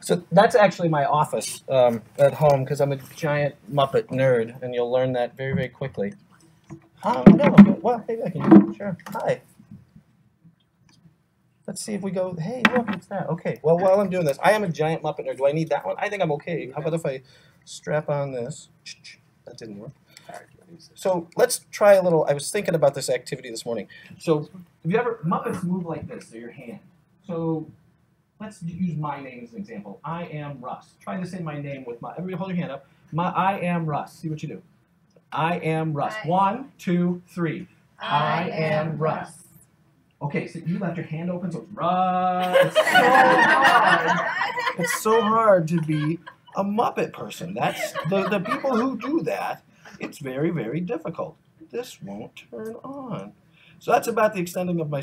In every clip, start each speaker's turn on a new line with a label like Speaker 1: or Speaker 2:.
Speaker 1: So that's actually my office at home because I'm a giant Muppet nerd, and you'll learn that very, very quickly. No, well, maybe I can. Sure. Hi. Let's see if we go. Hey, look, it's that. Okay. Well, while I'm doing this, I am a giant Muppet nerd. Do I need that one? I think I'm okay. How about if I strap on this? That didn't work. So let's try a little. I was thinking about this activity this morning. So have you ever Muppets move like this? They're your hand. So let's use my name as an example. I am Russ. Try to say my name with my. Everybody, hold your hand up. I am Russ. See what you do. I am Russ. 1, 2, 3. I am Russ. Okay, so you left your hand open, so it's Russ. It's so hard. It's so hard to be a Muppet person. That's the people who do that. It's very, very difficult. This won't turn on. So that's about the extent of my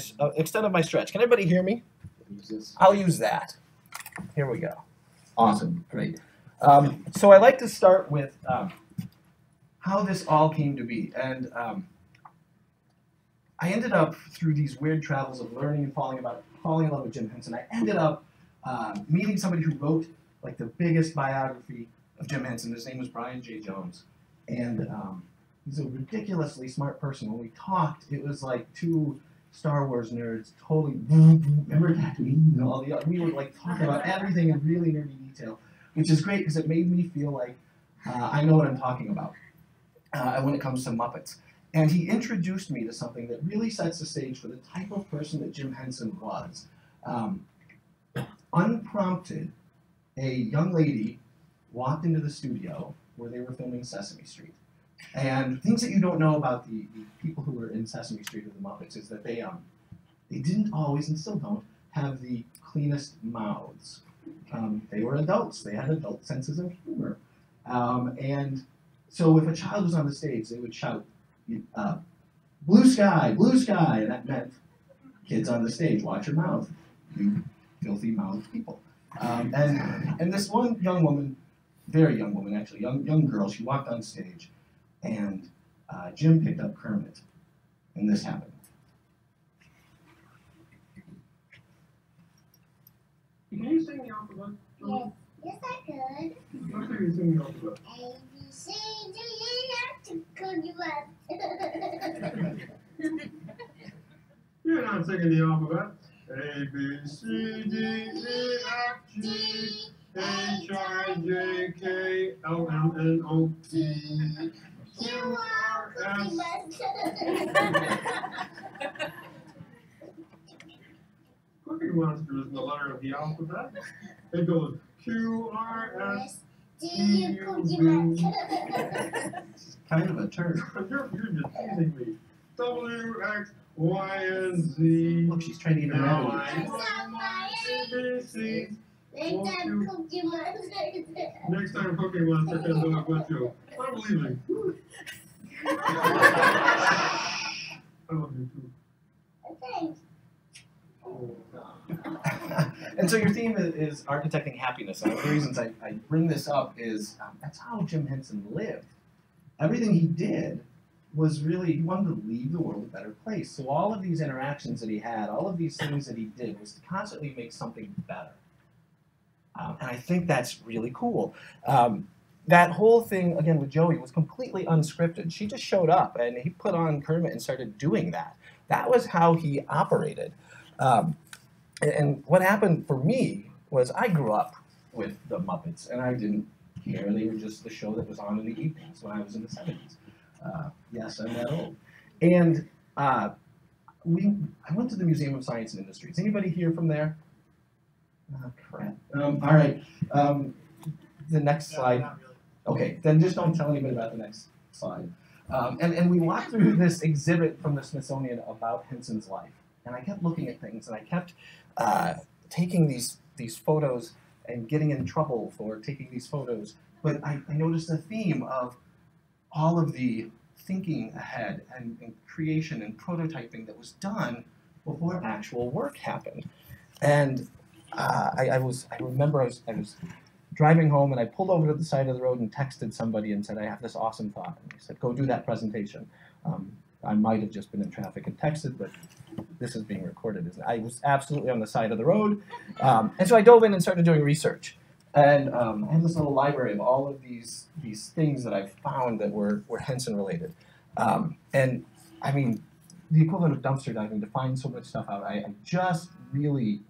Speaker 1: stretch. Can everybody hear me? I'll use that. Here we go. Awesome. Great. So I like to start with how this all came to be. And I ended up, through these weird travels of learning and falling in love with Jim Henson, I ended up meeting somebody who wrote like the biggest biography of Jim Henson. His name was Brian J. Jones. And he's a ridiculously smart person. When we talked, it was like two Star Wars nerds totally, remember Tatooine and all the other, we would like talk about everything in really nerdy detail, which is great because it made me feel like I know what I'm talking about when it comes to Muppets. And he introduced me to something that really sets the stage for the type of person that Jim Henson was. Unprompted, a young lady walked into the studio where they were filming Sesame Street. And things that you don't know about the people who were in Sesame Street with the Muppets is that they didn't always, and still don't, have the cleanest mouths. They were adults. They had adult senses of humor. And so if a child was on the stage, they would shout, blue sky, and that meant, kids on the stage, watch your mouth, you filthy mouthed people. And this one young woman, very young woman actually, young girl, she walked on stage, and Jim picked up Kermit, and this happened.
Speaker 2: Can you sing the alphabet?
Speaker 3: Yes, I could.
Speaker 2: How can you sing the alphabet?
Speaker 3: A, B, C, D, E, F, to could you up?
Speaker 2: You're not singing the alphabet. A, B, C, D, E, F, G, H, I, J, K, L, M, N, O, P,
Speaker 3: Q, R, S.
Speaker 2: Cookie Monster is the letter of the alphabet. It goes Q, R, S,
Speaker 3: D,
Speaker 2: T,
Speaker 3: U,
Speaker 2: U,
Speaker 3: Cookie
Speaker 2: V.
Speaker 3: Monster.
Speaker 1: Kind of a turn.
Speaker 2: You're just teasing me. W, X, Y, and Z.
Speaker 1: Look, she's trying to even
Speaker 2: Now
Speaker 1: out.
Speaker 2: I A, B, C.
Speaker 3: Next time, Cookie Monster.
Speaker 2: Next time Cookie Monster can do it with you. I'm leaving. I love you too.
Speaker 3: Thanks.
Speaker 2: Oh,
Speaker 1: And so your theme is architecting happiness. And one of the reasons I bring this up is that's how Jim Henson lived. Everything he did was really, he wanted to leave the world a better place. So all of these interactions that he had, all of these things that he did was to constantly make something better. And I think that's really cool. That whole thing, again, with Joey was completely unscripted. She just showed up, and he put on Kermit and started doing that. That was how he operated. And what happened for me was I grew up with the Muppets, and I didn't care. They were just the show that was on in the evenings when I was in the 70s. Yes, I'm that old. And I went to the Museum of Science and Industries. Anybody here from there? Oh, crap. All right. The next slide.
Speaker 4: Not really.
Speaker 1: Okay, then just don't tell anybody about the next slide. And we walked through this exhibit from the Smithsonian about Henson's life. And I kept looking at things, and I kept taking these photos and getting in trouble for taking these photos. But I noticed a theme of all of the thinking ahead and creation and prototyping that was done before actual work happened. And I remember I was driving home, and I pulled over to the side of the road and texted somebody and said, I have this awesome thought. And he said, go do that presentation. I might have just been in traffic and texted, but this is being recorded. I was absolutely on the side of the road. And so I dove in and started doing research. And I have this little library of all of these things that I've found that were Henson related. And I mean, the equivalent of dumpster diving to find so much stuff out. I just really,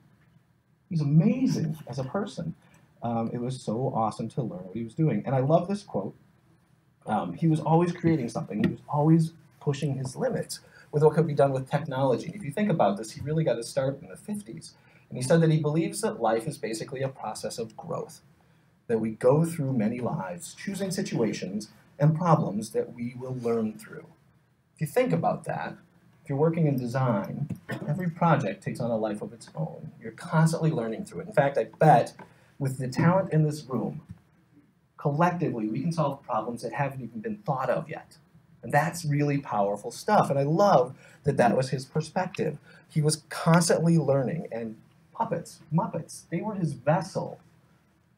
Speaker 1: he's amazing as a person. It was so awesome to learn what he was doing. And I love this quote. He was always creating something. He was always pushing his limits with what could be done with technology. If you think about this, he really got his start in the 50s. And he said that he believes that life is basically a process of growth, that we go through many lives, choosing situations and problems that we will learn through. If you think about that, if you're working in design, every project takes on a life of its own. You're constantly learning through it. In fact, I bet with the talent in this room, collectively, we can solve problems that haven't even been thought of yet. And that's really powerful stuff. And I love that that was his perspective. He was constantly learning, and Muppets, they were his vessel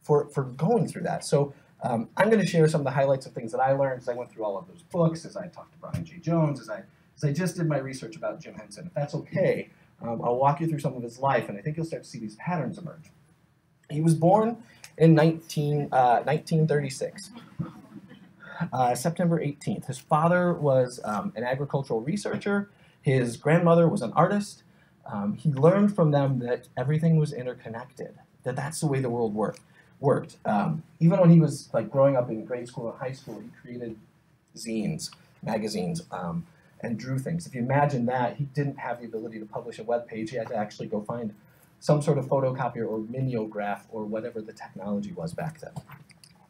Speaker 1: for going through that. So I'm going to share some of the highlights of things that I learned as I went through all of those books, as I talked to Brian J. Jones, as I just did my research about Jim Henson. If that's okay, I'll walk you through some of his life, and I think you'll start to see these patterns emerge. He was born in 1936, September 18th. His father was an agricultural researcher. His grandmother was an artist. He learned from them that everything was interconnected, that that's the way the world worked. Even when he was like growing up in grade school and high school, he created zines, magazines, and drew things. If you imagine that, he didn't have the ability to publish a web page. He had to actually go find some sort of photocopier or mimeograph or whatever the technology was back then.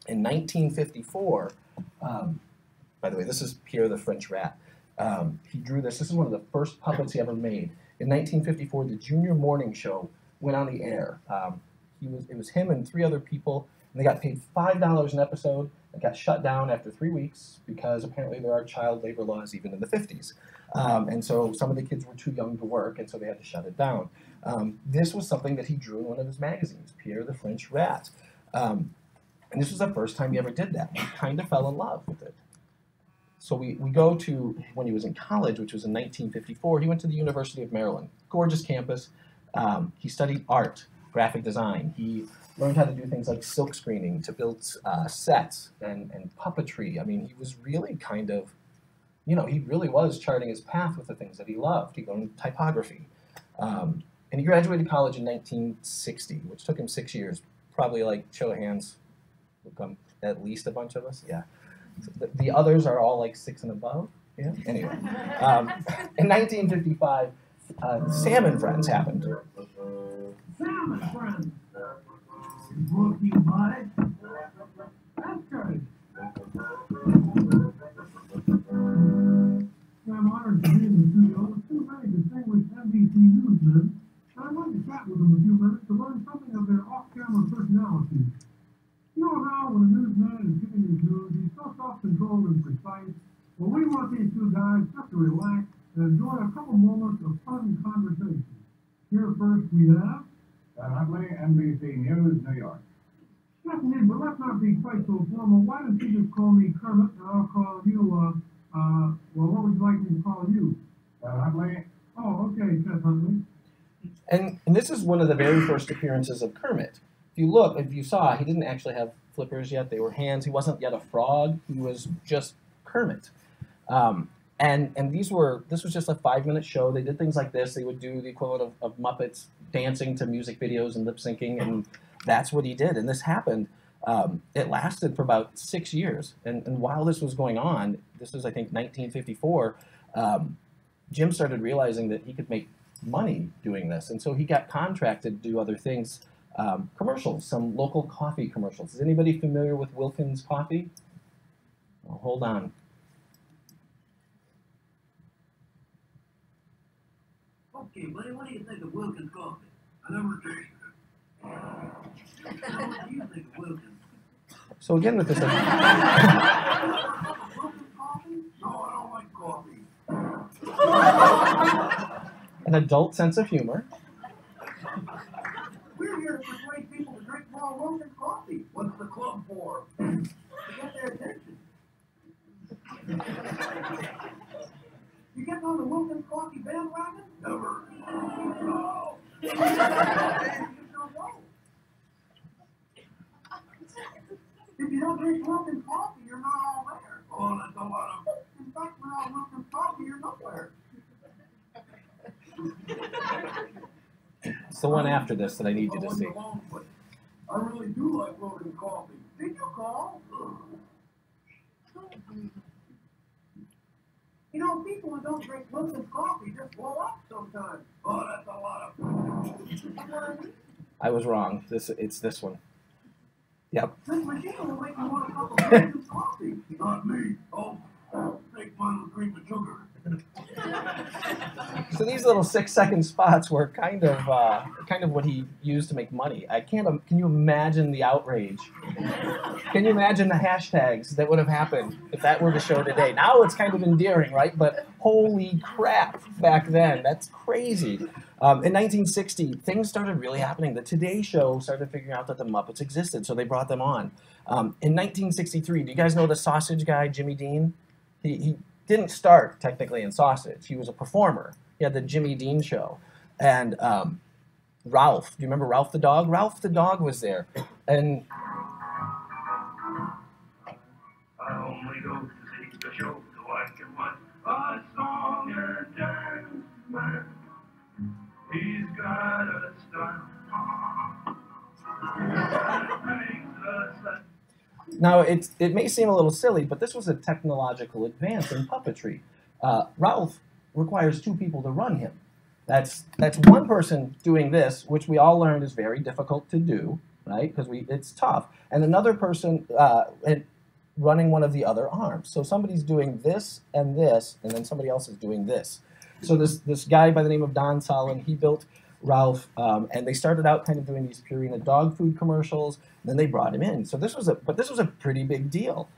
Speaker 1: In 1954, by the way, this is Pierre the French Rat. He drew this. This is one of the first puppets he ever made. In 1954, the Junior Morning Show went on the air. It was him and 3 other people, and they got paid $5 an episode. It got shut down after 3 weeks because apparently there are child labor laws even in the 50s. And so some of the kids were too young to work, and so they had to shut it down. This was something that he drew in one of his magazines, Pierre the French Rat. And this was the first time he ever did that. He kind of fell in love with it. So we go to when he was in college, which was in 1954. He went to the University of Maryland, gorgeous campus. He studied art, graphic design. He learned how to do things like silk screening to build sets and puppetry. I mean, he was really kind of, he really was charting his path with the things that he loved. He learned typography. And he graduated college in 1960, which took him 6 years. Probably like, show of hands, at least a bunch of us, yeah. The others are all like 6 and above. Yeah. Anyway, in 1955, Salmon Friends happened.
Speaker 4: Salmon Friends. Brought to you by. That's good. I'm honored to be in the studio with 2 very distinguished NBC newsmen. I'd like to chat with them a few minutes to learn something of their off-camera personalities. You know how when a newsman is giving his news, he's so self-controlled and precise? Well, we want these 2 guys just to relax and enjoy a couple moments of fun conversation. Here first we have
Speaker 5: Huntley, NBC News, New York.
Speaker 4: Stephanie, but let's not be quite so formal. Why don't you just call me Kermit and I'll call you, well, what would you like me to call you?
Speaker 5: Huntley.
Speaker 4: Oh, okay, Seth Huntley.
Speaker 1: And this is one of the very first appearances of Kermit. If you saw, he didn't actually have flippers yet. They were hands. He wasn't yet a frog. He was just Kermit. And this was just a 5-minute show. They did things like this. They would do the equivalent of Muppets dancing to music videos and lip syncing, and that's what he did. And this happened. It lasted for about 6 years. And while this was going on, this was, I think, 1954, Jim started realizing that he could make money doing this. And so he got contracted to do other things, commercials, some local coffee commercials. Is anybody familiar with Wilkins Coffee? Well, hold on.
Speaker 4: Okay, buddy, what do you think of Wilkins Coffee? I never tasted it. What do you think of Wilkins?
Speaker 1: So again with this,
Speaker 4: Wilkins Coffee? No, I don't like coffee.
Speaker 1: an adult sense of humor.
Speaker 4: We're here to persuade people to drink more Wilkins Coffee. What's the club for? To get their attention. You getting on the Wilkins Coffee bandwagon? Never. No. You don't know. If you don't drink milk and coffee, you're not all there. Oh, that's a lot of. In fact, without milk and coffee, you're nowhere.
Speaker 1: It's the one after this that I need you to see.
Speaker 4: I really do like milk and coffee. Did you call? You know, people who don't drink milk and coffee just blow up sometimes. Oh, that's a lot of.
Speaker 1: I was wrong. It's this one. Yep.
Speaker 4: This machine will make you want a cup of milk and coffee. Not me. Oh, take mine with cream and sugar.
Speaker 1: So these little 6-second spots were kind of what he used to make money. Can you imagine the outrage? Can you imagine the hashtags that would have happened if that were the show today? Now it's kind of endearing, right? But holy crap, back then, that's crazy. In 1960, things started really happening. The Today Show started figuring out that the Muppets existed, so they brought them on. In 1963, do you guys know the sausage guy, Jimmy Dean? He didn't start technically in sausage. He was a performer. He had the Jimmy Dean Show. And Ralph, do you remember Ralph the dog? Ralph the dog was there. And
Speaker 4: I only go to see the show so I can watch a song and dance man. He's got a style.
Speaker 1: now, it may seem a little silly, but this was a technological advance in puppetry. Ralph requires 2 people to run him. That's one person doing this, which we all learned is very difficult to do, right? Because it's tough. And another person running one of the other arms. So somebody's doing this, and then somebody else is doing this. So this guy by the name of Don Solon, he built Ralph, and they started out kind of doing these Purina dog food commercials. And then they brought him in. So this was a pretty big deal.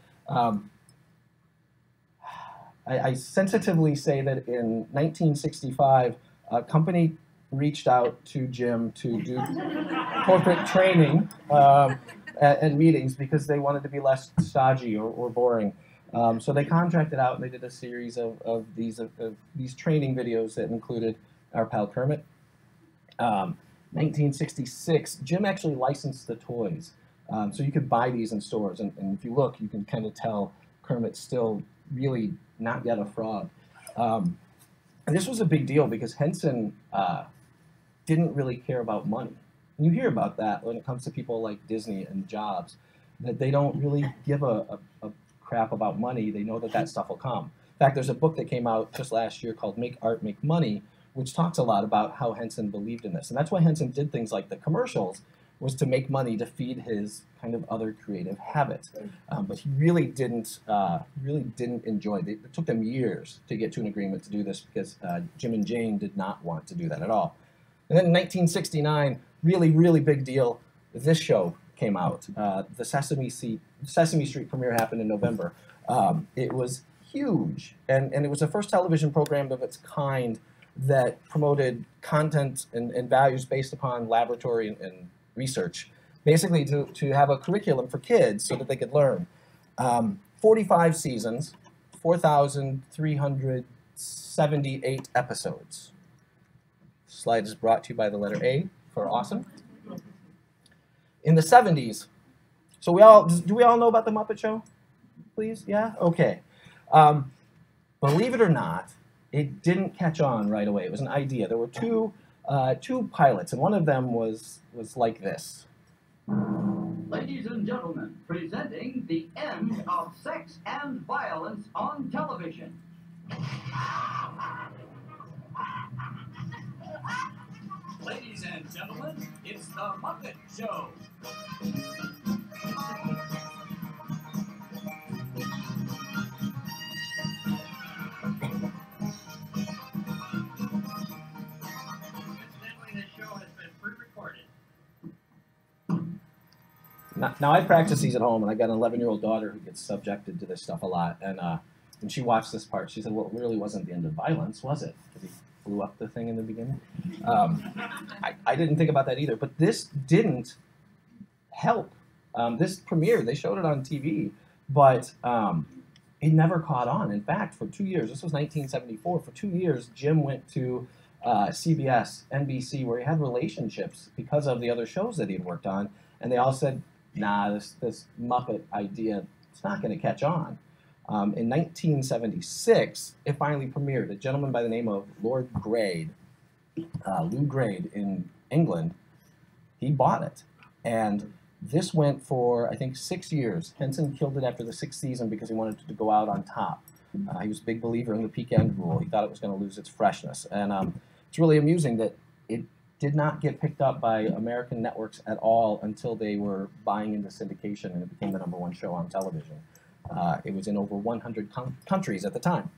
Speaker 1: I sensitively say that in 1965, a company reached out to Jim to do corporate training and meetings because they wanted to be less stodgy or boring. So they contracted out and they did a series of these training videos that included our pal Kermit. 1966, Jim actually licensed the toys. So you could buy these in stores. And if you look, you can kind of tell Kermit's still really not yet a frog. And this was a big deal because Henson didn't really care about money. And you hear about that when it comes to people like Disney and Jobs, that they don't really give a crap about money. They know that stuff will come. In fact, there's a book that came out just last year called Make Art, Make Money, which talks a lot about how Henson believed in this. And that's why Henson did things like the commercials, was to make money to feed his kind of other creative habits. But he really didn't enjoy it. It took them years to get to an agreement to do this because Jim and Jane did not want to do that at all. And then in 1969, really, really big deal, this show came out. The Sesame Street premiere happened in November. It was huge, and it was the first television program of its kind that promoted content and values based upon laboratory and research, basically to have a curriculum for kids so that they could learn. 45 seasons, 4,378 episodes. Slide is brought to you by the letter A for awesome. In the 70s, so do we all know about the Muppet Show? Please, yeah? Okay. Believe it or not, it didn't catch on right away. It was an idea. There were two pilots, and one of them was like this.
Speaker 6: Ladies and gentlemen, presenting the end of sex and violence on television. Ladies and gentlemen, it's the Muppet Show.
Speaker 1: Now I practice these at home, and I got an 11-year-old daughter who gets subjected to this stuff a lot. And when she watched this part, she said, "Well, it really wasn't the end of violence, was it? Because he blew up the thing in the beginning." I didn't think about that either. But this didn't help. This premiere, they showed it on TV, but it never caught on. In fact, for 2 years, this was 1974. For 2 years, Jim went to CBS, NBC, where he had relationships because of the other shows that he had worked on. And they all said, nah, this Muppet idea, it's not going to catch on. In 1976, it finally premiered. A gentleman by the name of Lord Grade, Lou Grade in England, he bought it. And this went for, I think, 6 years. Henson killed it after the 6th season because he wanted it to go out on top. He was a big believer in the peak end rule. He thought it was going to lose its freshness. And it's really amusing that it did not get picked up by American networks at all until they were buying into syndication and it became the #1 show on television. It was in over 100 countries at the time.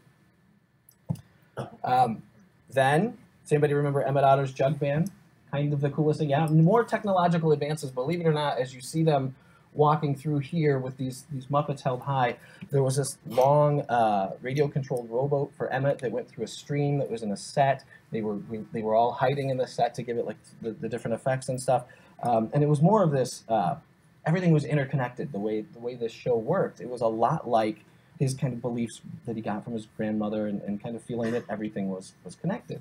Speaker 1: Then, does anybody remember Emmett Otter's Jug Band? Kind of the coolest thing. Yeah, more technological advances, believe it or not, as you see them walking through here with these Muppets held high. There was this long radio-controlled rowboat for Emmett that went through a stream that was in a set. They were all hiding in the set to give it like the different effects and stuff. And it was more of this. Everything was interconnected. The way this show worked, it was a lot like his kind of beliefs that he got from his grandmother, and kind of feeling that everything was connected.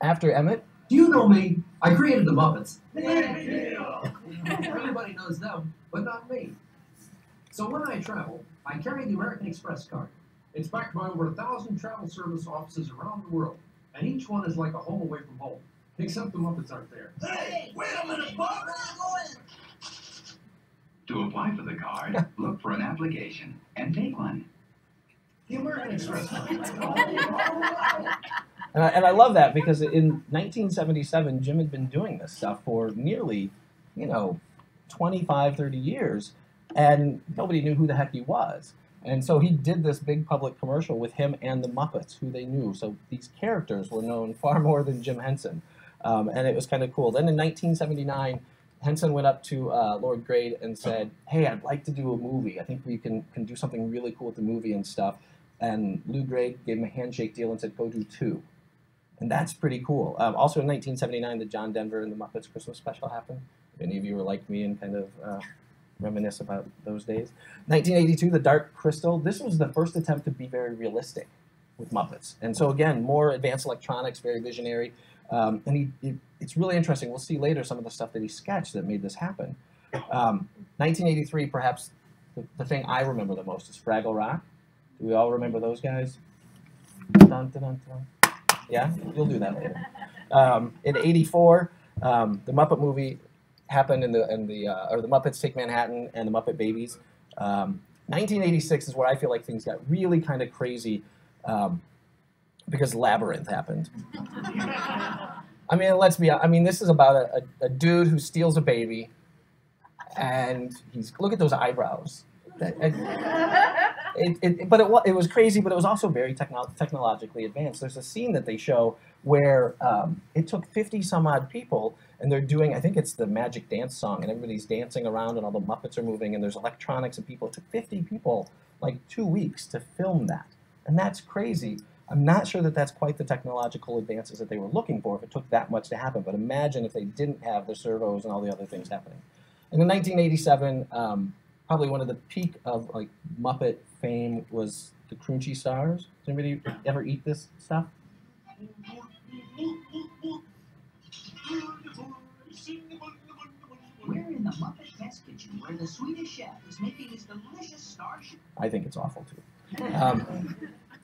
Speaker 1: After Emmett.
Speaker 7: Do you know me? I created the Muppets. Everybody knows them, but not me. So when I travel, I carry the American Express card. It's backed by over 1,000 travel service offices around the world, and each one is like a home away from home, except the Muppets aren't there.
Speaker 6: Hey, wait a minute, Bob.
Speaker 8: To apply for the card, look for an application and take one.
Speaker 7: The American Express card.
Speaker 1: And I love that because in 1977, Jim had been doing this stuff for nearly, 25, 30 years, and nobody knew who the heck he was. And so he did this big public commercial with him and the Muppets, who they knew. So these characters were known far more than Jim Henson. And it was kind of cool. Then in 1979, Henson went up to Lord Grade and said, hey, I'd like to do a movie. I think we can do something really cool with the movie and stuff. And Lou Grade gave him a handshake deal and said, go do 2. And that's pretty cool. Also in 1979, the John Denver and the Muppets Christmas special happened. If any of you were like me and kind of reminisce about those days. 1982, The Dark Crystal. This was the first attempt to be very realistic with Muppets. And so again, more advanced electronics, very visionary. And it's really interesting. We'll see later some of the stuff that he sketched that made this happen. 1983, perhaps the thing I remember the most is Fraggle Rock. Do we all remember those guys? Dun, dun, dun, dun. Yeah, you'll do that later. In '84, the Muppet movie happened, or the Muppets Take Manhattan and the Muppet Babies. 1986 is where I feel like things got really kind of crazy because Labyrinth happened. I mean, let's be honest. I mean, this is about a dude who steals a baby, and look at those eyebrows. It was crazy, but it was also very technologically advanced. There's a scene that they show where it took 50 some odd people, and they're doing, I think it's the Magic Dance song, and everybody's dancing around, and all the Muppets are moving, and there's electronics and people. It took 50 people like 2 weeks to film that, and that's crazy. I'm not sure that that's quite the technological advances that they were looking for if it took that much to happen, but imagine if they didn't have the servos and all the other things happening. And in 1987, probably one of the peak of like Muppet fame was the Crunchy Stars. Does anybody ever eat this stuff?
Speaker 6: We're in the Muppet test kitchen where the Swedish chef is making his delicious starship.
Speaker 1: I think it's awful too.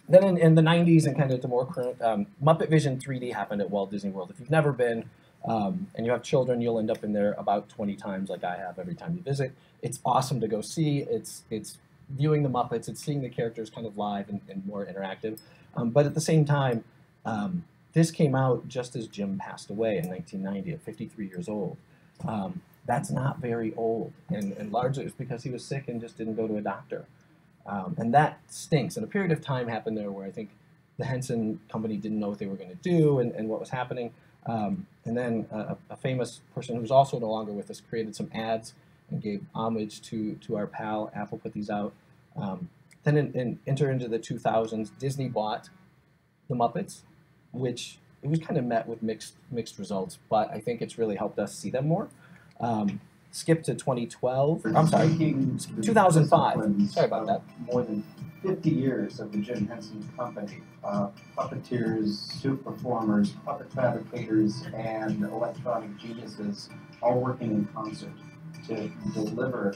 Speaker 1: Then in the 90s and kind of to more current, Muppet Vision 3D happened at Walt Disney World. If you've never been and you have children, you'll end up in there about 20 times like I have every time you visit. It's awesome to go see. It's viewing the Muppets. It's seeing the characters kind of live and more interactive. But at the same time, this came out just as Jim passed away in 1990 at 53 years old. That's not very old, and largely it was because he was sick and just didn't go to a doctor. And that stinks. And a period of time happened there where I think the Henson company didn't know what they were going to do and what was happening. And then a famous person who's also no longer with us created some ads and gave homage to our pal. Apple put these out. Then enter into the 2000s, Disney bought the Muppets, which it was kind of met with mixed results, but I think it's really helped us see them more. Skip to 2012. I'm sorry, 2005. Sorry about that.
Speaker 9: More than 50 years of the Jim Henson Company. Puppeteers, suit performers, puppet fabricators, and electronic geniuses all working in concert. to deliver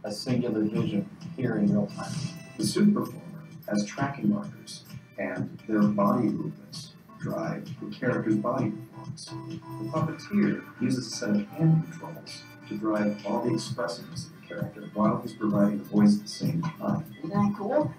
Speaker 9: a singular vision here in real time.
Speaker 10: The suit performer has tracking markers, and their body movements drive the character's body performance. The puppeteer uses a set of hand controls to drive all the expressiveness of the character while he's providing the voice at the same time.
Speaker 3: Isn't that cool?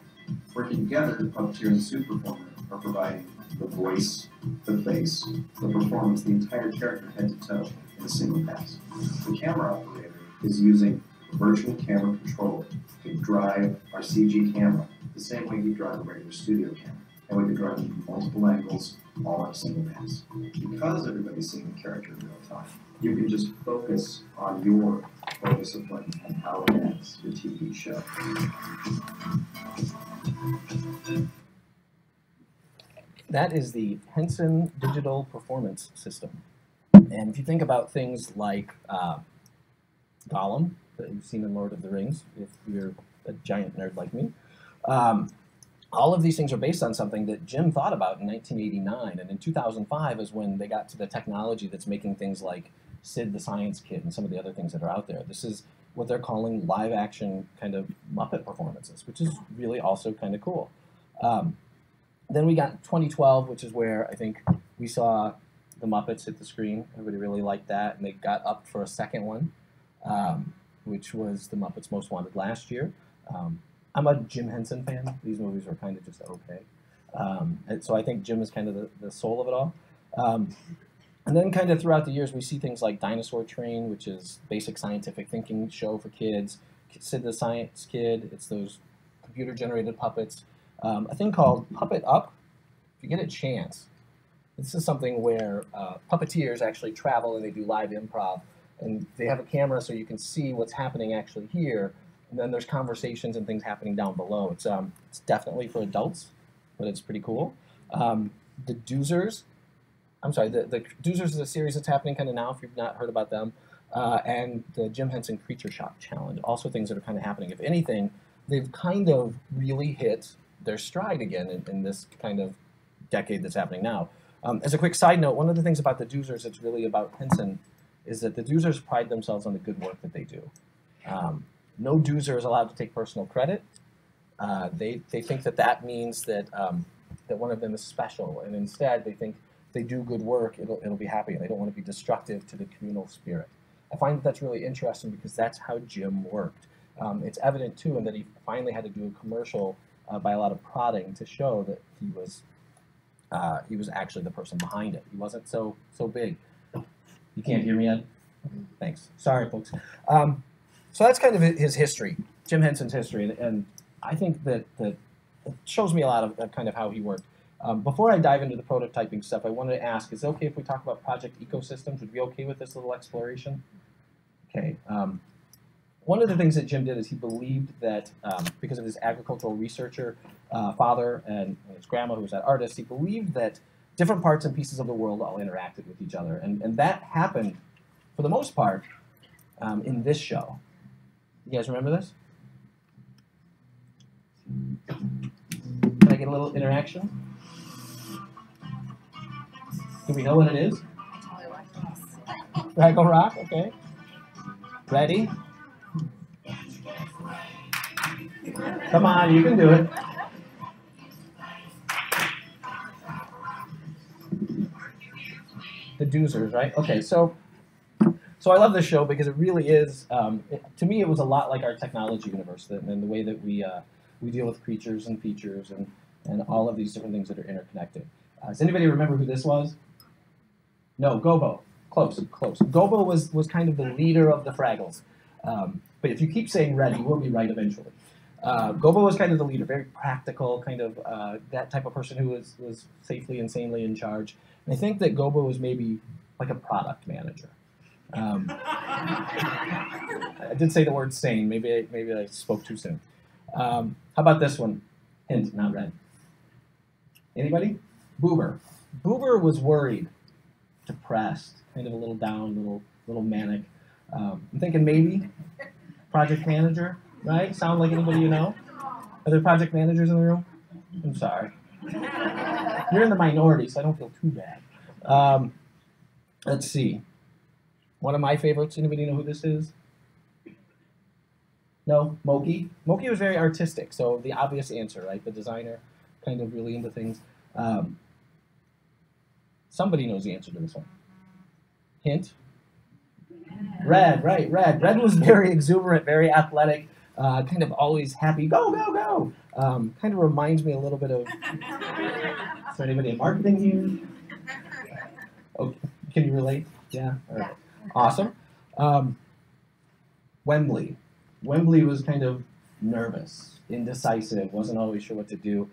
Speaker 10: Working together, the puppeteer and the suit performer are providing the voice, the face, the performance, the entire character head to toe in a single pass. The camera operator is using a virtual camera controller to drive our CG camera the same way we drive a regular studio camera. And we can drive them from multiple angles, all on a single pass. Because everybody's seeing the character in real time, you can just focus on your focus discipline and how it ends your TV show.
Speaker 1: That is the Henson Digital Performance System. And if you think about things like Gollum, that you've seen in Lord of the Rings, if you're a giant nerd like me, all of these things are based on something that Jim thought about in 1989. And in 2005 is when they got to the technology that's making things like Sid the Science Kid and some of the other things that are out there. This is what they're calling live action kind of Muppet performances, which is really also kind of cool. Then we got 2012, which is where I think we saw the Muppets hit the screen. Everybody really liked that, and they got up for a second one, which was the Muppets Most Wanted last year. I'm a Jim Henson fan. These movies were kind of just okay. And so I think Jim is kind of the soul of it all. And then kind of throughout the years, we see things like Dinosaur Train, which is basic scientific thinking show for kids. Sid the Science Kid, it's those computer-generated puppets. A thing called Puppet Up, if you get a chance. This is something where puppeteers actually travel and they do live improv. And they have a camera so you can see what's happening actually here. And then there's conversations and things happening down below. It's definitely for adults, but it's pretty cool. The Doozers, the Doozers is a series that's happening kind of now if you've not heard about them. And the Jim Henson Creature Shop Challenge, also things that are kind of happening. If anything, they've kind of really hit their stride again in this kind of decade that's happening now. As a quick side note, one of the things about the Doozers that's really about Henson is that the Doozers pride themselves on the good work that they do. No Doozer is allowed to take personal credit. They think that means that that one of them is special, and instead they think they do good work, it'll be happy, and they don't want to be destructive to the communal spirit. I find that's really interesting because that's how Jim worked. It's evident too in that he finally had to do a commercial by a lot of prodding to show that he was actually the person behind it. He wasn't so big. You can't hear me, Ed? Thanks. Sorry, folks. So that's kind of his history, Jim Henson's history, and I think that it shows me a lot of kind of how he worked. Before I dive into the prototyping stuff, I wanted to ask, is it okay if we talk about project ecosystems? Would we be okay with this little exploration? Okay. One of the things that Jim did is he believed that because of his agricultural researcher father and his grandma, who was that artist, he believed that different parts and pieces of the world all interacted with each other. And that happened, for the most part, in this show. You guys remember this? Can I get a little interaction? Do we know what it is? Fraggle Rock, okay. Ready? Come on, you can do it. The Doozers, right? Okay, so I love this show because it really is, to me it was a lot like our technology universe and the way that we deal with creatures and features and all of these different things that are interconnected. Does anybody remember who this was? No, Gobo. Close. Gobo was kind of the leader of the Fraggles. But if you keep saying red, you will be right eventually. Gobo was kind of the leader, very practical, kind of that type of person who was safely and sanely in charge. And I think that Gobo was maybe like a product manager. I did say the word sane. Maybe I spoke too soon. How about this one? Hint, not red. Anybody? Boober. Boober was worried, depressed, kind of a little down, little manic. I'm thinking maybe project manager, right? Sound like anybody you know? Are there project managers in the room? I'm sorry. You're in the minority, so I don't feel too bad. Let's see. One of my favorites. Anybody know who this is? No, Moki. Moki was very artistic, so the obvious answer, right? The designer, kind of really into things. Somebody knows the answer to this one. Hint? Red, right, Red. Red was very exuberant, very athletic, kind of always happy, go, go, go. Kind of reminds me a little bit of, is there anybody in marketing here? Oh, can you relate? Yeah? All right. Awesome. Wembley. Wembley was kind of nervous, indecisive, wasn't always sure what to do,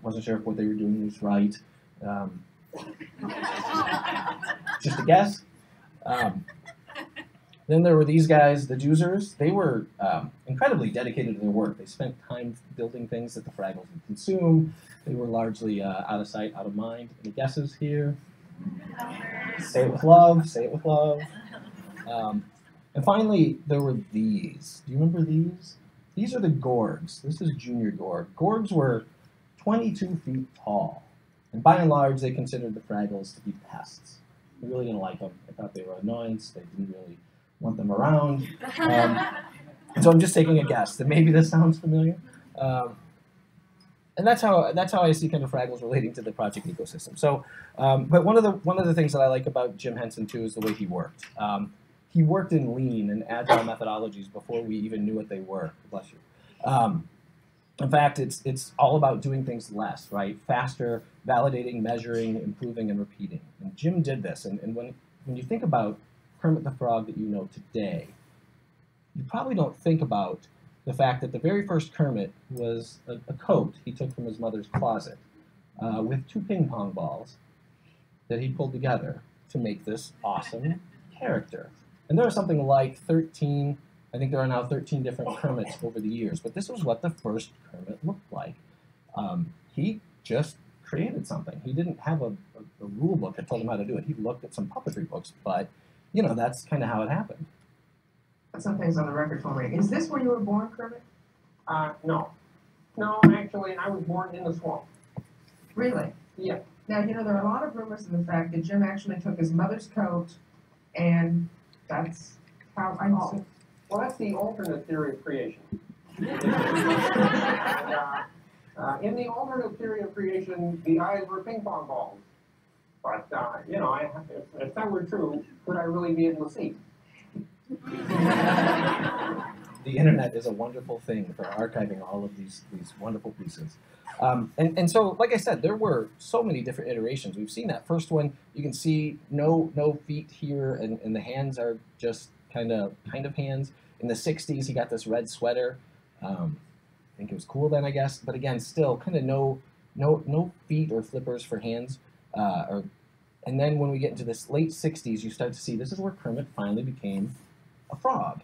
Speaker 1: wasn't sure if what they were doing was right. Just a guess. Then there were these guys, the Doozers. They were incredibly dedicated to their work. They spent time building things that the Fraggles would consume. They were largely out of sight, out of mind. Any guesses here? Say it with love. Say it with love. And finally, there were these. Do you remember these? These are the Gorgs. This is Junior Gorg. Gorgs were 22 feet tall. And by and large, they considered the Fraggles to be pests. They really didn't like them. They thought they were annoyance. They didn't really want them around. So I'm just taking a guess that maybe this sounds familiar. And that's how I see kind of Fraggles relating to the project ecosystem. So, but one of the things that I like about Jim Henson too is the way he worked. He worked in lean and agile methodologies before we even knew what they were. Bless you. In fact, it's all about doing things less, right? Faster, validating, measuring, improving, and repeating. And Jim did this. And when you think about Kermit the Frog that you know today, you probably don't think about the fact that the very first Kermit was a coat he took from his mother's closet with 2 ping pong balls that he pulled together to make this awesome character. And there are something like 13, I think there are now 13 different Kermits over the years, but this was what the first Kermit looked like. He just created something. He didn't have a rule book that told him how to do it. He looked at some puppetry books, but you know, that's kind of how it happened.
Speaker 11: Some things on the record for me. Is this where you were born, Kermit?
Speaker 12: No. No, actually, I was born in the swamp.
Speaker 11: Really?
Speaker 12: Yeah.
Speaker 11: Now, you know, there are a lot of rumors of the fact that Jim actually took his mother's coat, and that's how I know.
Speaker 12: Well, that's the alternate theory of creation. And, in the alternate theory of creation, the eyes were ping pong balls. But, you know, if that were true, could I really be able to see?
Speaker 1: The internet is a wonderful thing for archiving all of these wonderful pieces. And so, like I said, there were so many different iterations. We've seen that first one. You can see no feet here, and the hands are just kind of hands. In the 60s, he got this red sweater. I think it was cool then, I guess. But again, still kind of no feet or flippers for hands. And then when we get into this late 60s, you start to see this is where Kermit finally became a frog.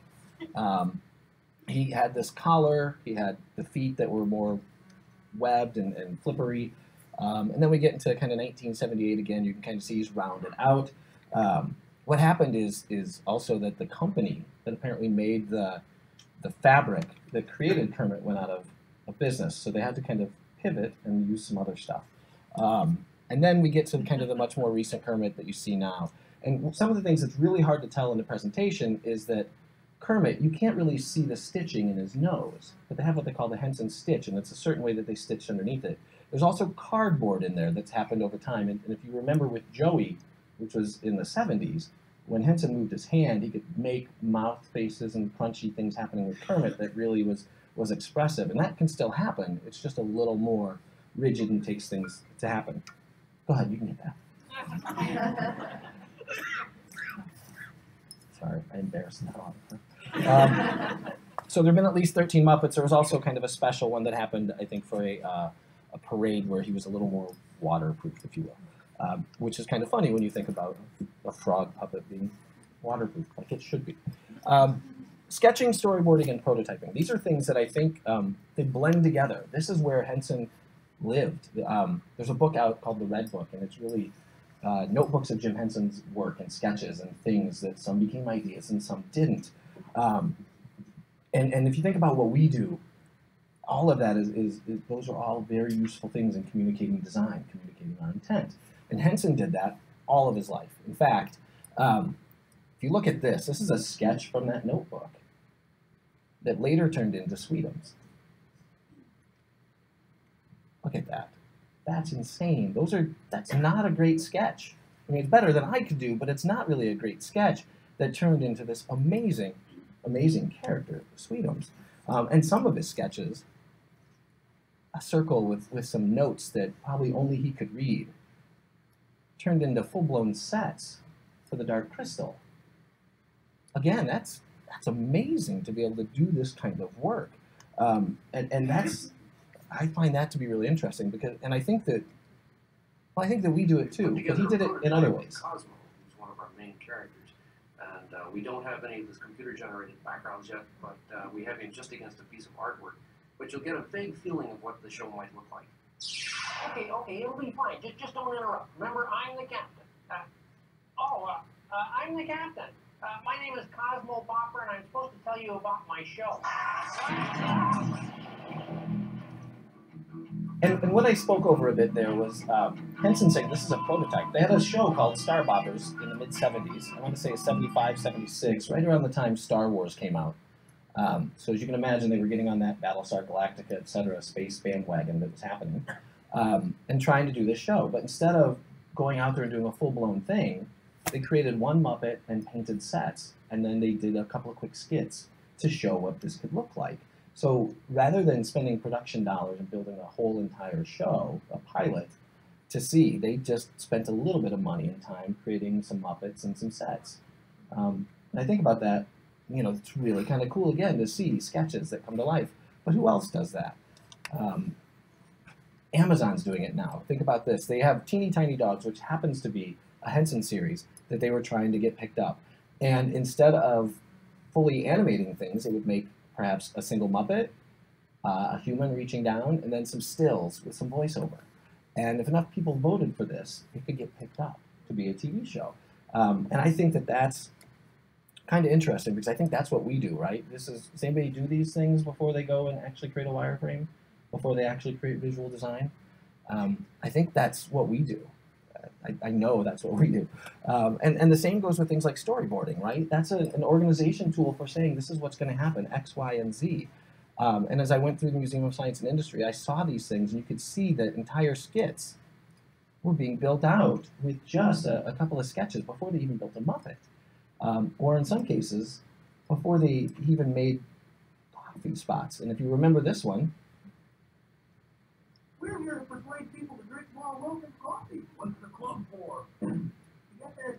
Speaker 1: He had this collar, he had the feet that were more webbed and flippery. And then we get into kind of 1978 again, you can kind of see he's rounded out. What happened is also that the company that apparently made the fabric that created Kermit went out of business. So they had to kind of pivot and use some other stuff. And then we get to kind of the much more recent Kermit that you see now. And some of the things that's really hard to tell in the presentation is that Kermit, you can't really see the stitching in his nose, but they have what they call the Henson stitch, and it's a certain way that they stitched underneath it. There's also cardboard in there that's happened over time, and if you remember with Joey, which was in the 70s, when Henson moved his hand, he could make mouth faces and crunchy things happening with Kermit that really was expressive, and that can still happen. It's just a little more rigid and takes things to happen. Go ahead, you can get that. Sorry, I embarrassed that auditor. So there have been at least 13 Muppets. There was also kind of a special one that happened, I think, for a parade where he was a little more waterproof, if you will, which is kind of funny when you think about a frog puppet being waterproof, like it should be. Sketching, storyboarding, and prototyping. These are things that I think they blend together. This is where Henson lived. There's a book out called The Red Book, and it's really notebooks of Jim Henson's work and sketches and things that some became ideas and some didn't. And if you think about what we do, all of that is those are all very useful things in communicating design, communicating our intent. And Henson did that all of his life. In fact, if you look at this is a sketch from that notebook. that later turned into Sweetums. Look at that. That's insane. That's not a great sketch. I mean, it's better than I could do, but it's not really a great sketch that turned into this amazing, amazing character, Sweetums. And some of his sketches, a circle with some notes that probably only he could read, turned into full-blown sets for the Dark Crystal. Again, that's amazing to be able to do this kind of work. And that's, I find that to be really interesting because, and I think that we do it too, but he did it in other ways.
Speaker 13: Cosmo, who's one of our main characters, and we don't have any of his computer-generated backgrounds yet, but we have him just against a piece of artwork. But you'll get a vague feeling of what the show might look like.
Speaker 12: Okay, it'll be fine. Just don't interrupt. Remember, I'm the captain. I'm the captain. My name is Cosmo Bopper, and I'm supposed to tell you about my show.
Speaker 1: And what I spoke over a bit there was Henson saying this is a prototype. They had a show called Star Boppers in the mid-70s. I want to say 75, 76, right around the time Star Wars came out. So as you can imagine, they were getting on that Battlestar Galactica, etc., space bandwagon that was happening, and trying to do this show. But instead of going out there and doing a full-blown thing, they created one Muppet and painted sets, and then they did a couple of quick skits to show what this could look like. So rather than spending production dollars and building a whole entire show, a pilot, to see, they just spent a little bit of money and time creating some Muppets and some sets. And I think about that, you know, it's really kind of cool, again, to see sketches that come to life. But who else does that? Amazon's doing it now. Think about this. They have Teeny Tiny Dogs, which happens to be a Henson series that they were trying to get picked up. And instead of fully animating things, they would make perhaps a single Muppet, a human reaching down, and then some stills with some voiceover. And if enough people voted for this, it could get picked up to be a TV show. And I think that that's kind of interesting because I think that's what we do, right? Does anybody do these things before they go and actually create a wireframe, before they actually create visual design? I think that's what we do. I know that's what we do. And the same goes with things like storyboarding, right? That's an organization tool for saying this is what's going to happen, X, Y, and Z. And as I went through the Museum of Science and Industry, I saw these things, and you could see that entire skits were being built out with just a couple of sketches before they even built a Muppet. Or in some cases, before they even made coffee spots. And if you remember this one,
Speaker 4: we're here to persuade people to drink more Logan coffee. What's the club for? You get that?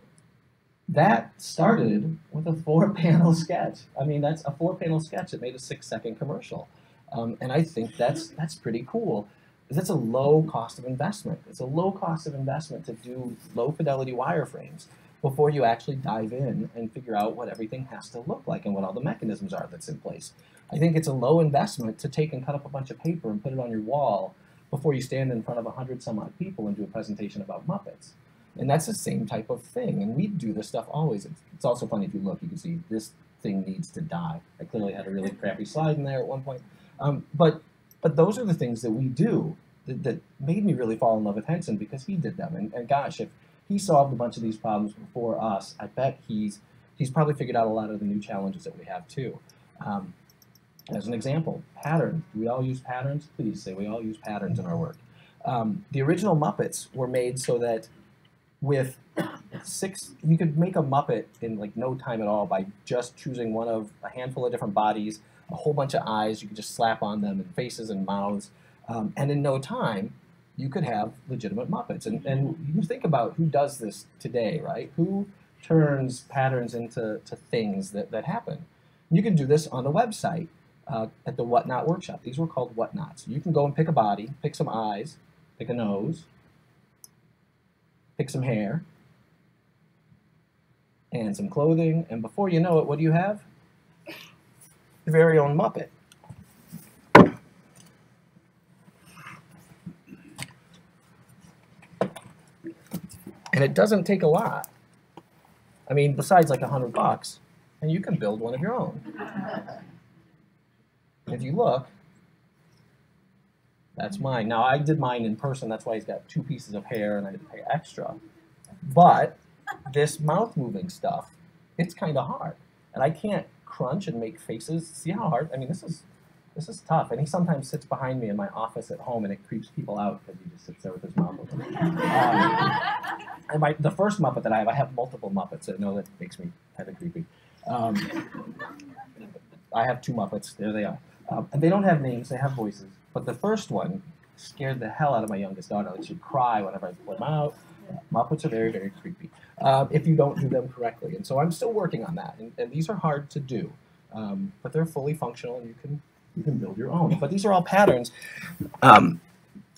Speaker 1: That started with a 4-panel sketch. I mean, that's a 4-panel sketch that made a 6-second commercial. And I think that's pretty cool. That's a low cost of investment. It's a low cost of investment to do low fidelity wireframes before you actually dive in and figure out what everything has to look like and what all the mechanisms are that's in place. I think it's a low investment to take and cut up a bunch of paper and put it on your wall before you stand in front of 100-some-odd people and do a presentation about Muppets. And that's the same type of thing, and we do this stuff always. It's also funny, if you look, you can see this thing needs to die. I clearly had a really crappy slide in there at one point. But those are the things that we do that made me really fall in love with Henson because he did them. And gosh, if he solved a bunch of these problems before us, I bet he's probably figured out a lot of the new challenges that we have too. As an example, patterns. Do we all use patterns? Please say we all use patterns in our work. The original Muppets were made so that with you could make a Muppet in like no time at all by just choosing one of a handful of different bodies, a whole bunch of eyes you could just slap on them, and faces and mouths. And in no time, you could have legitimate Muppets. And you think about who does this today, right? Who turns patterns into things that happen? You can do this on the website. At the Whatnot workshop. These were called Whatnots. You can go and pick a body, pick some eyes, pick a nose, pick some hair, and some clothing, and before you know it, what do you have? Your very own Muppet. And it doesn't take a lot. I mean, besides like $100, and you can build one of your own. If you look, that's mine. Now, I did mine in person. That's why he's got 2 pieces of hair, and I didn't pay extra. But this mouth-moving stuff, it's kind of hard. And I can't crunch and make faces. See how hard? I mean, this is tough. And he sometimes sits behind me in my office at home, and it creeps people out because he just sits there with his mouth open. And the first Muppet that I have multiple Muppets. I know that makes me kind of creepy. I have 2 Muppets. There they are. And they don't have names. They have voices. But the first one scared the hell out of my youngest daughter. Like, she'd cry whenever I pull them out. Muppets are very, very creepy if you don't do them correctly. And so I'm still working on that. And these are hard to do. But they're fully functional, and you can build your own. But these are all patterns.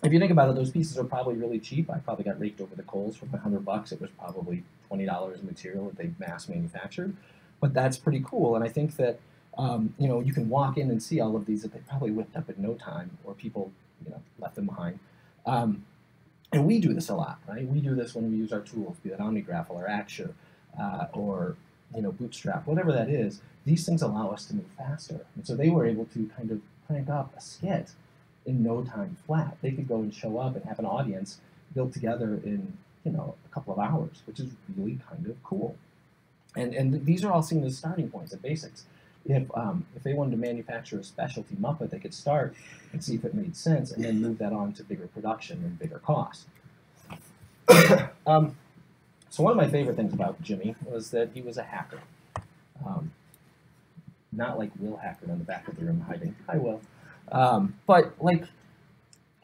Speaker 1: If you think about it, those pieces are probably really cheap. I probably got raked over the coals for $100. It was probably $20 in material that they mass manufactured. But that's pretty cool. And I think that you know, you can walk in and see all of these that they probably whipped up in no time, or people, you know, left them behind. And we do this a lot, right? We do this when we use our tools, be that OmniGraffle or UXer, or, you know, Bootstrap, whatever that is. These things allow us to move faster. And so they were able to kind of crank up a skit in no time flat. They could go and show up and have an audience built together in, you know, a couple of hours, which is really kind of cool. And these are all seen as starting points and basics. If they wanted to manufacture a specialty Muppet, they could start and see if it made sense, and then move that on to bigger production and bigger cost. So one of my favorite things about Jimmy was that he was a hacker. Not like Will Hacker in the back of the room hiding. Hi, Will. But like,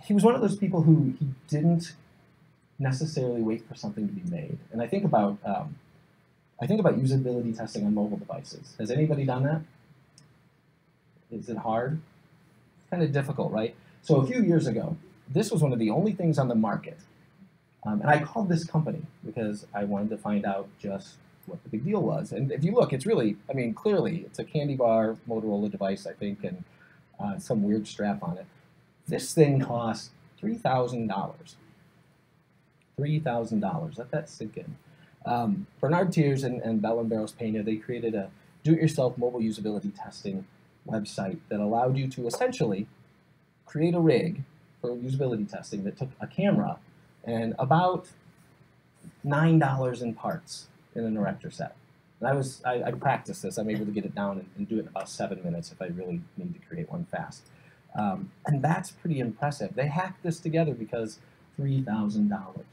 Speaker 1: he was one of those people who he didn't necessarily wait for something to be made. And I think about usability testing on mobile devices. Has anybody done that? Is it hard? It's kind of difficult, right? So a few years ago, this was one of the only things on the market. And I called this company because I wanted to find out just what the big deal was. And if you look, it's really, I mean, clearly, it's a candy bar Motorola device, I think, and some weird strap on it. This thing cost $3,000. $3,000. Let that sink in. Bernard Tiers and Bell & Barrows Pena, they created a do-it-yourself mobile usability testing website that allowed you to essentially create a rig for usability testing that took a camera and about $9 in parts in an erector set. And I practiced this. I'm able to get it down and do it in about 7 minutes if I really need to create one fast. And that's pretty impressive. They hacked this together because $3,000.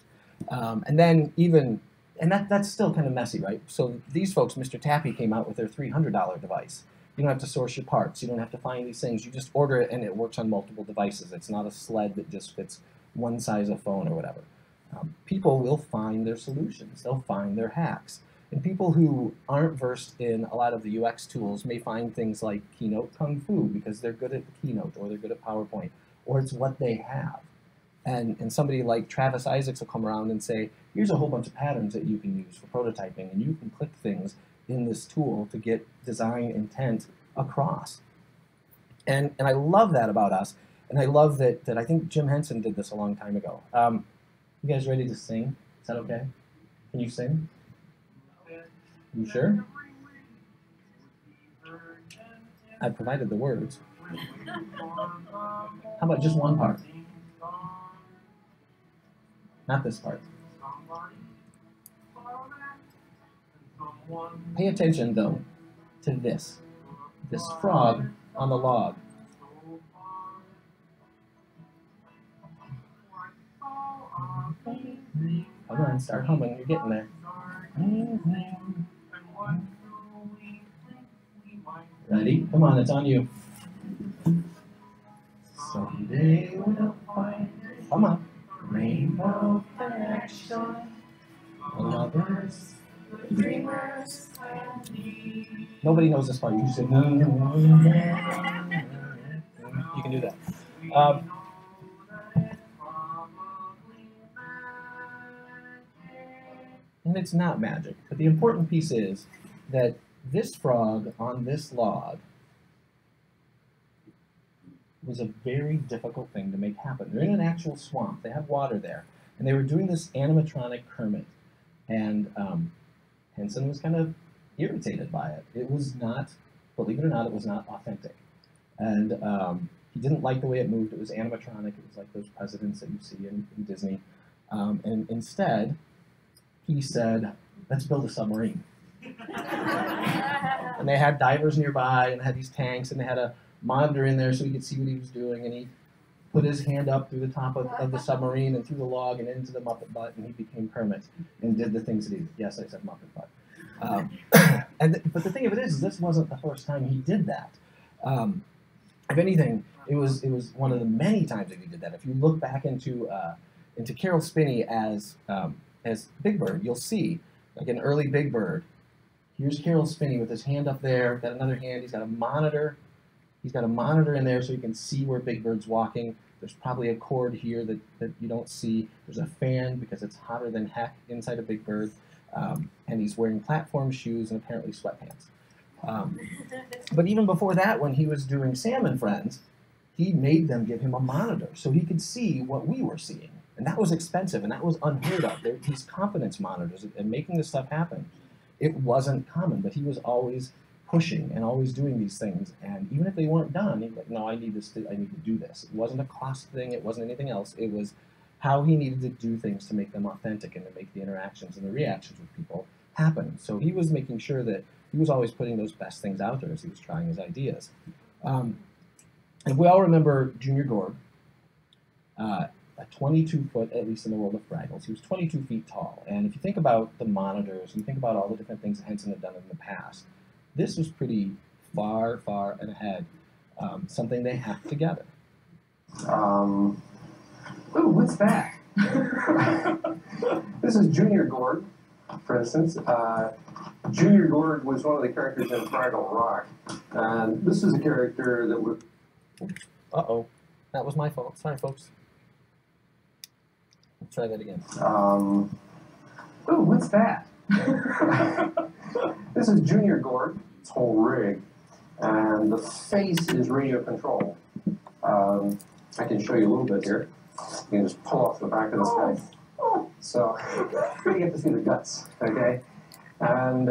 Speaker 1: And then even, and that's still kind of messy, right? So these folks, Mr. Tappy, came out with their $300 device. You don't have to source your parts. You don't have to find these things. You just order it, and it works on multiple devices. It's not a sled that just fits one size of phone or whatever. People will find their solutions. They'll find their hacks. And people who aren't versed in a lot of the UX tools may find things like Keynote Kung Fu because they're good at Keynote, or they're good at PowerPoint, or it's what they have. And somebody like Travis Isaacs will come around and say, here's a whole bunch of patterns that you can use for prototyping, and you can click things in this tool to get design intent across. And I love that about us, and I love that I think Jim Henson did this a long time ago. You guys ready to sing? Is that okay? Can you sing? You sure? I provided the words. How about just one part? Not this part. Pay attention, though, to this frog on the log. Come on, start humming. You're getting there. Ready? Come on, it's on you. Someday we'll find it. Come on. Rainbow connection. Lovers, dreamers, and me. Nobody knows this part. You said no. You can do that. And it's not magic, but the important piece is that this frog on this log was a very difficult thing to make happen. They're in an actual swamp. They have water there. And they were doing this animatronic Kermit. And Henson was kind of irritated by it. It was not, believe it or not, it was not authentic. And he didn't like the way it moved. It was animatronic. It was like those presidents that you see in Disney. And instead, he said, let's build a submarine. And they had divers nearby, and had these tanks, and they had a monitor in there so he could see what he was doing, and he put his hand up through the top of the submarine and through the log and into the Muppet butt, and he became Kermit and did the things that he did. Yes, I said Muppet butt. But the thing of it is this wasn't the first time he did that. If anything, it was one of the many times that he did that. If you look back into Carol Spinney as Big Bird, you'll see like an early Big Bird. Here's Carol Spinney with his hand up there, got another hand. He's got a monitor. He's got a monitor in there so you can see where Big Bird's walking. There's probably a cord here that you don't see. There's a fan because it's hotter than heck inside of Big Bird. And he's wearing platform shoes and apparently sweatpants. But even before that, when he was doing Sam and Friends, he made them give him a monitor so he could see what we were seeing. And that was expensive, and that was unheard of. These confidence monitors and making this stuff happen, it wasn't common, but he was always pushing and always doing these things. And even if they weren't done, he'd be like, no, I need to do this. It wasn't a cost thing. It wasn't anything else. It was how he needed to do things to make them authentic and to make the interactions and the reactions with people happen. So he was making sure that he was always putting those best things out there as he was trying his ideas. And we all remember Junior Gorg, a 22-foot, at least in the world of Fraggles. He was 22 feet tall. And if you think about the monitors, and you think about all the different things that Henson had done in the past, this was pretty far, far and ahead, something they hacked together.
Speaker 12: Ooh, what's that? This is Junior Gorg, for instance. Junior Gorg was one of the characters in Fraggle Rock. And this is a character that was...
Speaker 1: Uh-oh. That was my fault. Sorry, folks. Let's try that again.
Speaker 12: Ooh, what's that? This is Junior Gorg, its whole rig. And the face is radio control. I can show you a little bit here. You can just pull off the back of this guy. So, you get to see the guts, okay? And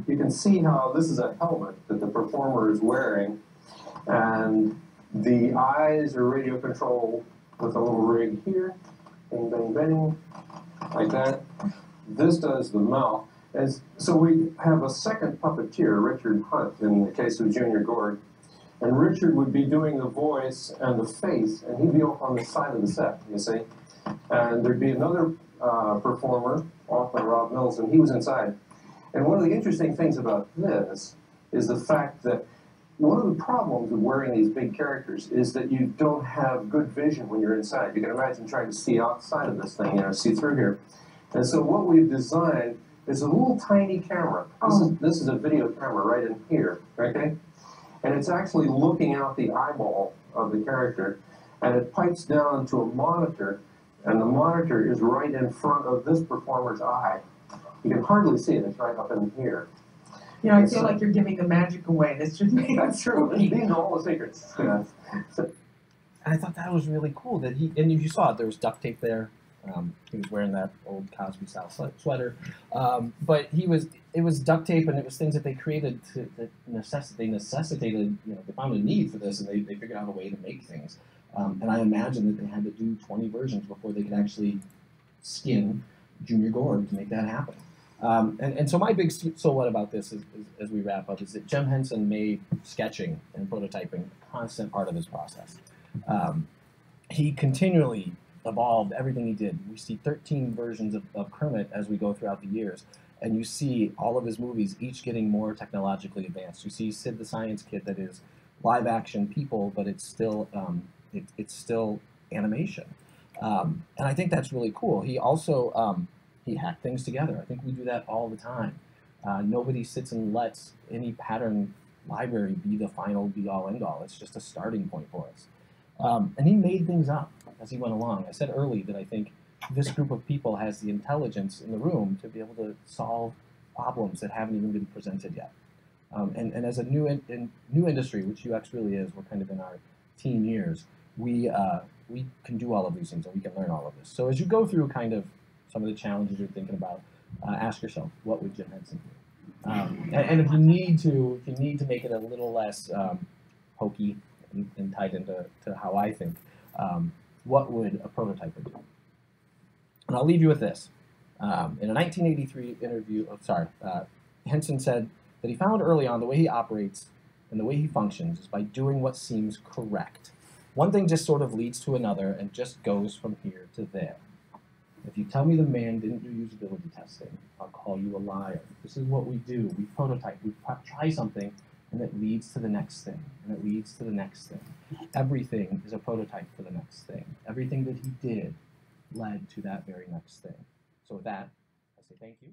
Speaker 12: you can see how this is a helmet that the performer is wearing. And the eyes are radio controlled with a little rig here. Bang, bang, bang, like that. This does the mouth. So we have a second puppeteer, Richard Hunt, in the case of Junior Gorg. And Richard would be doing the voice and the face, and he'd be off on the side of the set, you see. And there'd be another performer off by Rob Mills, and he was inside. And one of the interesting things about this is the fact that one of the problems with wearing these big characters is that you don't have good vision when you're inside. You can imagine trying to see outside of this thing, see through here. And so what we've designed is a little tiny camera. This is a video camera right in here, okay? And it's actually looking out the eyeball of the character, and it pipes down to a monitor, and the monitor is right in front of this performer's eye. You can hardly see it, it's right up in here.
Speaker 11: Yeah, I feel like you're giving the magic away. That's just me.
Speaker 12: That's true. These are all the secrets. Yeah.
Speaker 1: And I thought that was really cool that and you saw it, there was duct tape there. He was wearing that old Cosby-style sweater. But it was duct tape, and it was things that they created that necessitated, they found a need for this, and they figured out a way to make things. And I imagine that they had to do 20 versions before they could actually skin Junior Gorg to make that happen. And so my big so what about this is, as we wrap up, is that Jim Henson made sketching and prototyping a constant part of his process. He continually evolved everything he did. We see 13 versions of Kermit as we go throughout the years, and you see all of his movies each getting more technologically advanced. You see Sid the Science Kid that is live action people, but it's still animation, and I think that's really cool. He also he hacked things together. I think we do that all the time. Nobody sits and lets any pattern library be the final be-all, end-all. It's just a starting point for us. And he made things up as he went along. I said early that I think this group of people has the intelligence in the room to be able to solve problems that haven't even been presented yet. And as a new industry, which UX really is, we're kind of in our teen years, we can do all of these things, and we can learn all of this. So as you go through kind of some of the challenges you're thinking about, ask yourself, what would Jim Henson do? And if you need to make it a little less hokey and tied into how I think, what would a prototyper do? And I'll leave you with this. In a 1983 interview, Henson said that he found early on the way he operates and the way he functions is by doing what seems correct. One thing just sort of leads to another and just goes from here to there. If you tell me the man didn't do usability testing, I'll call you a liar. This is what we do. We prototype. We try something, and it leads to the next thing, and it leads to the next thing. Everything is a prototype for the next thing. Everything that he did led to that very next thing. So with that, I say thank you.